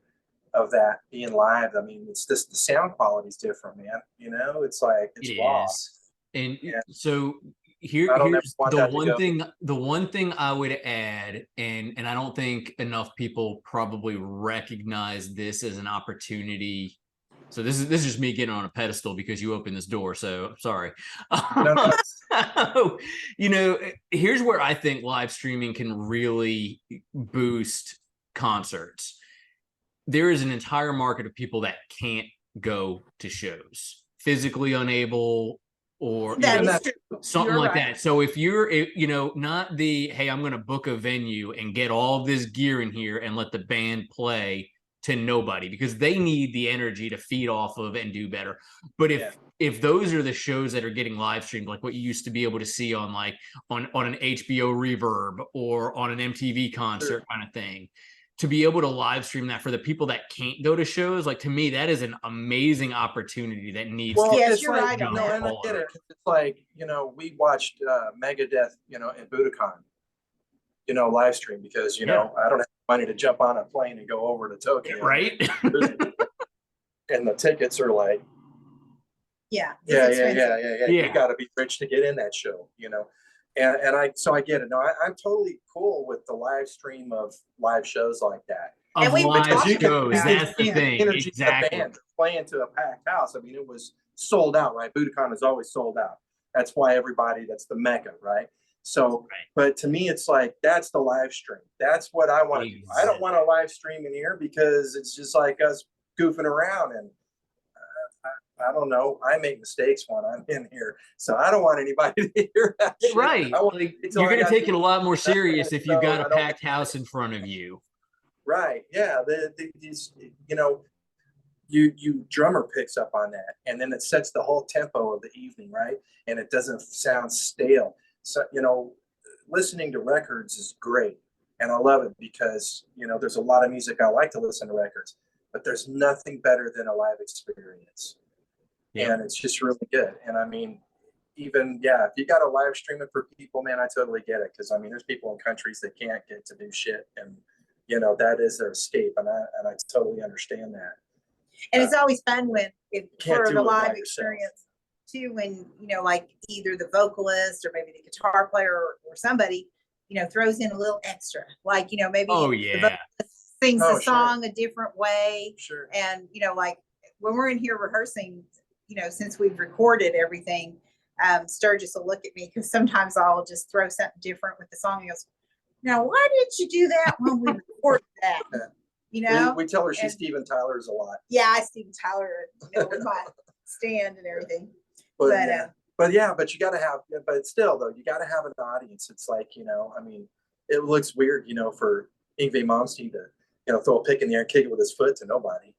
Speaker 2: of that being live. I mean, it's just the sound quality is different, man. You know, it's like it's raw.
Speaker 1: And so here's the one thing I would add, and I don't think enough people probably recognize this as an opportunity. So this is just me getting on a pedestal because you opened this door. So I'm sorry. You know, here's where I think live streaming can really boost concerts. There is an entire market of people that can't go to shows, physically unable, or something like that. So if you're, you know, not the, hey, I'm going to book a venue and get all of this gear in here and let the band play to nobody, because they need the energy to feed off of and do better. But if those are the shows that are getting live streamed, like what you used to be able to see on like on an HBO Reverb or on an MTV concert kind of thing, to be able to live stream that for the people that can't go to shows, like, to me, that is an amazing opportunity that needs to
Speaker 3: yes, you're right.
Speaker 2: No, and I get it. It's like, you know, we watched Megadeth, you know, in Budokan, you know, live stream, because, you know, I don't have money to jump on a plane and go over to Tokyo.
Speaker 1: Right.
Speaker 2: And the tickets are like,
Speaker 3: yeah.
Speaker 2: You got to be rich to get in that show, you know. And I get it. No, I'm totally cool with the live stream of live shows like that.
Speaker 1: That's the thing.
Speaker 2: Exactly. The band playing to a packed house. I mean, it was sold out, right? Budokan is always sold out. That's why that's the mecca, right? So,
Speaker 1: Right.
Speaker 2: but to me, it's like, that's the live stream. That's what I want to do. I don't want to live stream in here because it's just like us goofing around. And I don't know. I make mistakes when I'm in here. So I don't want anybody to hear that shit.
Speaker 1: Right. Like, you're going to take it a lot more serious if you've got a packed house in front of you.
Speaker 2: Right. Yeah. These, you know, you drummer picks up on that, and then it sets the whole tempo of the evening, right? And it doesn't sound stale. So, you know, listening to records is great, and I love it because, you know, there's a lot of music I like to listen to records, but there's nothing better than a live experience. Yeah. And it's just really good. And I mean, even, yeah, if you got to live stream it for people, man, I totally get it. Cause I mean, there's people in countries that can't get to do shit, and, you know, that is their escape. And I totally understand that.
Speaker 3: And it's always fun when, for the live
Speaker 2: yourself.
Speaker 3: experience too, when, you know, like either the vocalist or maybe the guitar player or somebody, you know, throws in a little extra, like, you know, maybe
Speaker 1: Oh,
Speaker 3: the
Speaker 1: yeah.
Speaker 3: vocalist sings the song
Speaker 2: Sure.
Speaker 3: a different way.
Speaker 2: Sure.
Speaker 3: And, you know, like when we're in here rehearsing, you know, since we've recorded everything, Sturgis will look at me because sometimes I'll just throw something different with the song. He goes, now, why didn't you do that when we recorded that?
Speaker 2: Yeah.
Speaker 3: You know,
Speaker 2: we tell her she's Steven Tyler's a lot.
Speaker 3: Yeah, I Steven Tyler, you know, with my stand and everything.
Speaker 2: But you got to have, but still though, you got to have an audience. It's like, you know, I mean, it looks weird, you know, for Yngwie Malmsteen to, you know, throw a pick in the air and kick it with his foot to nobody.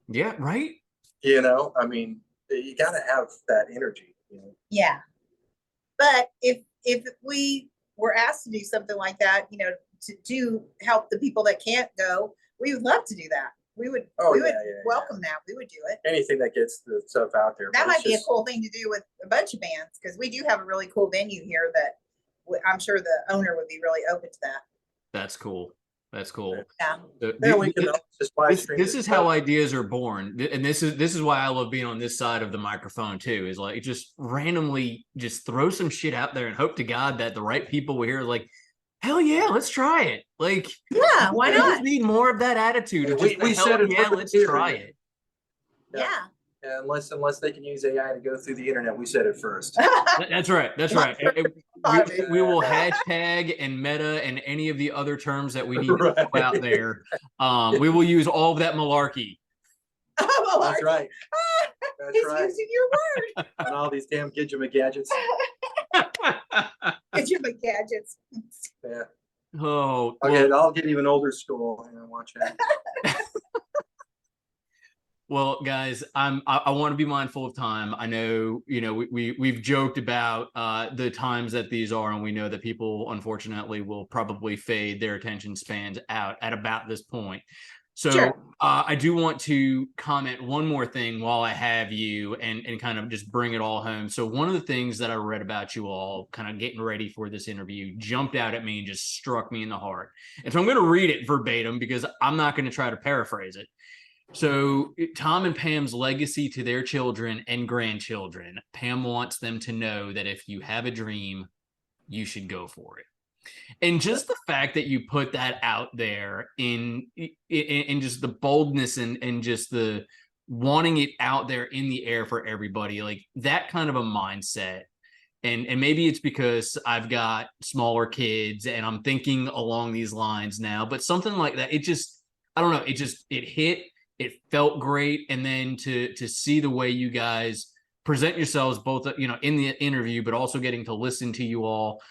Speaker 1: Yeah, right.
Speaker 2: You know, I mean, you got to have that energy. You know?
Speaker 3: Yeah, but if we were asked to do something like that, you know, to do help the people that can't go, we would love to do that. We would welcome that. We would do it.
Speaker 2: Anything that gets the stuff out there.
Speaker 3: That might be a cool thing to do with a bunch of bands, because we do have a really cool venue here that I'm sure the owner would be really open to that.
Speaker 1: That's cool. That's cool.
Speaker 3: Yeah.
Speaker 2: We can just live stream
Speaker 1: this is how ideas are born, and this is why I love being on this side of the microphone too. Is like just randomly just throw some shit out there and hope to God that the right people will hear. Like, hell yeah, let's try it. Like,
Speaker 3: yeah, why not?
Speaker 1: We just need more of that attitude.
Speaker 2: We said it.
Speaker 1: Yeah, let's try it.
Speaker 3: Yeah.
Speaker 2: Unless they can use AI to go through the internet, we said it first.
Speaker 1: That's right. That's right. We will hashtag and meta and any of the other terms that we need to put out there. We will use all of that malarkey.
Speaker 2: That's right. That's
Speaker 3: He's
Speaker 2: right.
Speaker 3: using your word.
Speaker 2: And all these damn gadgets.
Speaker 3: Gadgets.
Speaker 2: Yeah.
Speaker 1: Oh,
Speaker 2: I'll get even older school and watch it.
Speaker 1: Well, guys, I want to be mindful of time. I know, you know, we've joked about the times that these are, and we know that people, unfortunately, will probably fade their attention spans out at about this point. So sure. I do want to comment one more thing while I have you and kind of just bring it all home. So one of the things that I read about you all kind of getting ready for this interview jumped out at me and just struck me in the heart. And so I'm going to read it verbatim because I'm not going to try to paraphrase it. So Tom and Pam's legacy to their children and grandchildren. Pam wants them to know that if you have a dream, you should go for it. And just the fact that you put that out there in just the boldness and just the wanting it out there in the air for everybody, like that kind of a mindset. And maybe it's because I've got smaller kids and I'm thinking along these lines now, but something like that, it just, I don't know, it hit. It felt great. And then to see the way you guys present yourselves both, you know, in the interview, but also getting to listen to you all.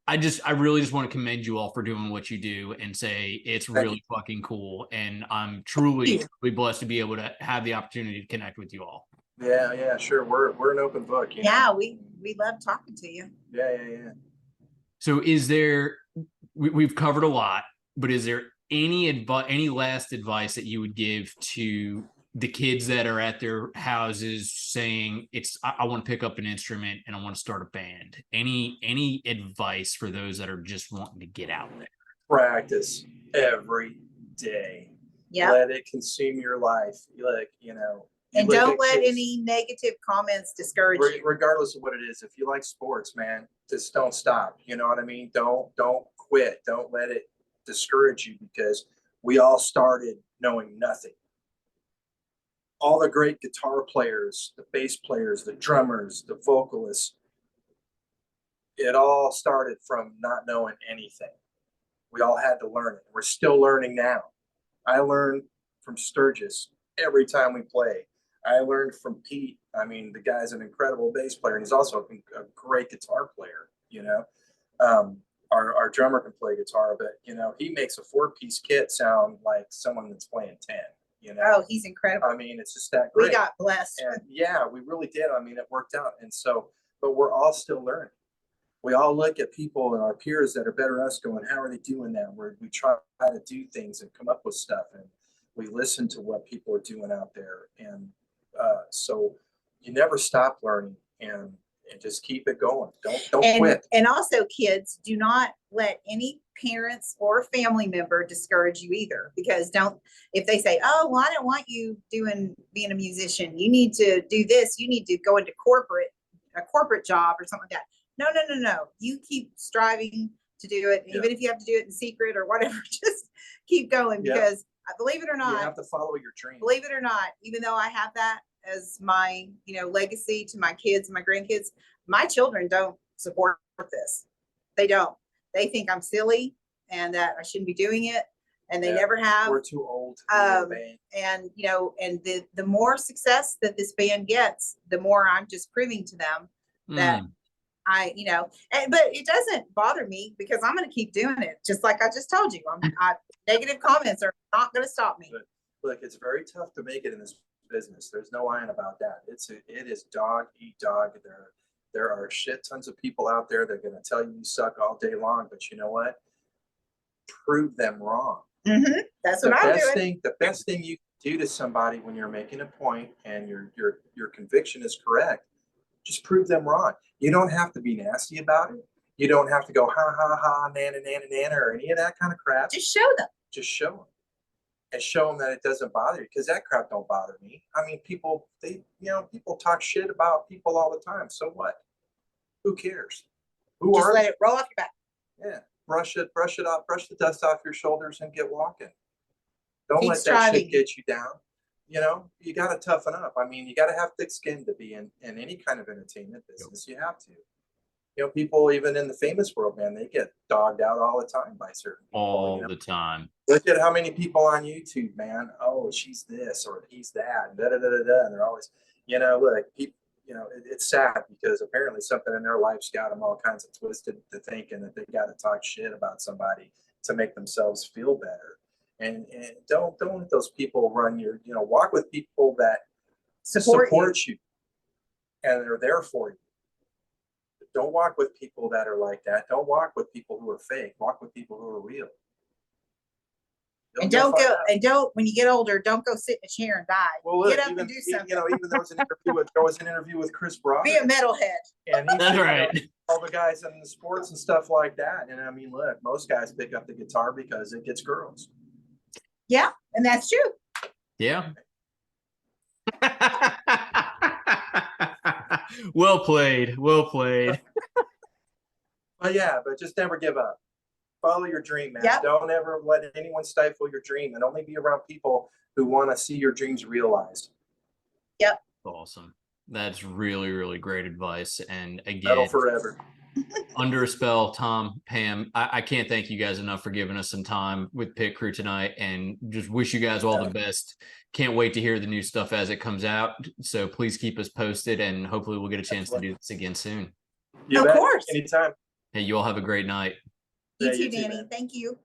Speaker 1: I really just want to commend you all for doing what you do and say it's really fucking cool. And I'm truly blessed to be able to have the opportunity to connect with you all.
Speaker 2: Yeah, sure. We're an open book.
Speaker 3: Yeah, we love talking to you.
Speaker 2: Yeah.
Speaker 1: So is there, we've covered a lot, but is there any last advice that you would give to the kids that are at their houses saying I want to pick up an instrument and I want to start a band? Any advice for those that are just wanting to get out there?
Speaker 2: Practice every day. Yeah. Let it consume your life. Like, you know.
Speaker 3: And don't let any negative comments discourage you.
Speaker 2: Regardless of what it is. If you like sports, man, just don't stop. You know what I mean? Don't quit. Don't let it discourage you, because we all started knowing nothing. All the great guitar players, the bass players, the drummers, the vocalists, it all started from not knowing anything. We all had to learn it. We're still learning now. I learn from Sturgis every time we play. I learned from Pete. I mean, the guy's an incredible bass player, and he's also a great guitar player. You know, our drummer can play guitar, but you know, he makes a 4-piece kit sound like someone that's playing 10. You know,
Speaker 3: Oh, he's incredible.
Speaker 2: I mean, it's just that great.
Speaker 3: We got blessed.
Speaker 2: And yeah, we really did. I mean, it worked out. And so, but we're all still learning. We all look at people and our peers that are better than us going, how are they doing that? We try to do things and come up with stuff. And we listen to what people are doing out there. And so you never stop learning and just keep it going. Don't quit.
Speaker 3: And also, kids, do not let any parents or family member discourage you either, because if they say, oh, well, I don't want you being a musician, you need to do this, you need to go into a corporate job or something like that. No. You keep striving to do it. Yeah. Even if you have to do it in secret or whatever, just keep going, because believe it or not,
Speaker 2: you have to follow your dream.
Speaker 3: Believe it or not, even though I have that as my, legacy to my kids and my grandkids, my children don't support this. They don't. They think I'm silly and that I shouldn't be doing it. And they never have.
Speaker 2: We're too old to be in a band.
Speaker 3: And, and the more success that this band gets, the more I'm just proving to them that but it doesn't bother me, because I'm going to keep doing it. Just like I just told you, negative comments are not going to stop me.
Speaker 2: But look, it's very tough to make it in this business. There's no lying about that. It is dog eat dog. There are shit tons of people out there that are going to tell you suck all day long, but you know what? Prove them wrong.
Speaker 3: Mm-hmm. That's what I'm doing.
Speaker 2: The best thing you can do to somebody when you're making a point and your conviction is correct, just prove them wrong. You don't have to be nasty about it. You don't have to go ha ha ha, nana nana nana, or any of that kind of crap.
Speaker 3: Just show them.
Speaker 2: Just show them. And show them that it doesn't bother you, because that crap don't bother me. I mean, people talk shit about people all the time. So what? Who cares?
Speaker 3: Just let it roll off your back.
Speaker 2: Yeah, brush it off, brush the dust off your shoulders and get walking. Don't let that shit get you down. You got to toughen up. I mean, you got to have thick skin to be in any kind of entertainment business. You have to. People even in the famous world, man, they get dogged out all the time by certain people.
Speaker 1: All the time.
Speaker 2: Look at how many people on YouTube, man. Oh, she's this or he's that, and and they're always, look, people, it's sad, because apparently something in their life's got them all kinds of twisted to thinking that they got to talk shit about somebody to make themselves feel better. And don't let those people run your, walk with people that support you and they're there for you. Don't walk with people that are like that. Don't walk with people who are fake. Walk with people who are real.
Speaker 3: When you get older, don't go sit in a chair and die.
Speaker 2: Well, look,
Speaker 3: get up and do something.
Speaker 2: Even there was an interview with Chris Brown.
Speaker 3: Be a metalhead.
Speaker 2: And
Speaker 1: that's right.
Speaker 2: All the guys in the sports and stuff like that. And I mean, look, most guys pick up the guitar because it gets girls.
Speaker 3: Yeah, and that's true.
Speaker 1: Yeah. Well played.
Speaker 2: But just never give up. Follow your dream, man. Yep. Don't ever let anyone stifle your dream, and only be around people who want to see your dreams realized.
Speaker 3: Yep.
Speaker 1: Awesome. That's really, really great advice. And again,
Speaker 2: metal forever.
Speaker 1: Under a spell, Tom, Pam, I can't thank you guys enough for giving us some time with Pit Crew tonight, and just wish you guys all the best. Can't wait to hear the new stuff as it comes out. So please keep us posted, and hopefully we'll get a chance to do this again soon.
Speaker 3: Of course.
Speaker 2: Anytime.
Speaker 1: Hey, you all have a great night.
Speaker 3: You too, Danny. Thank you.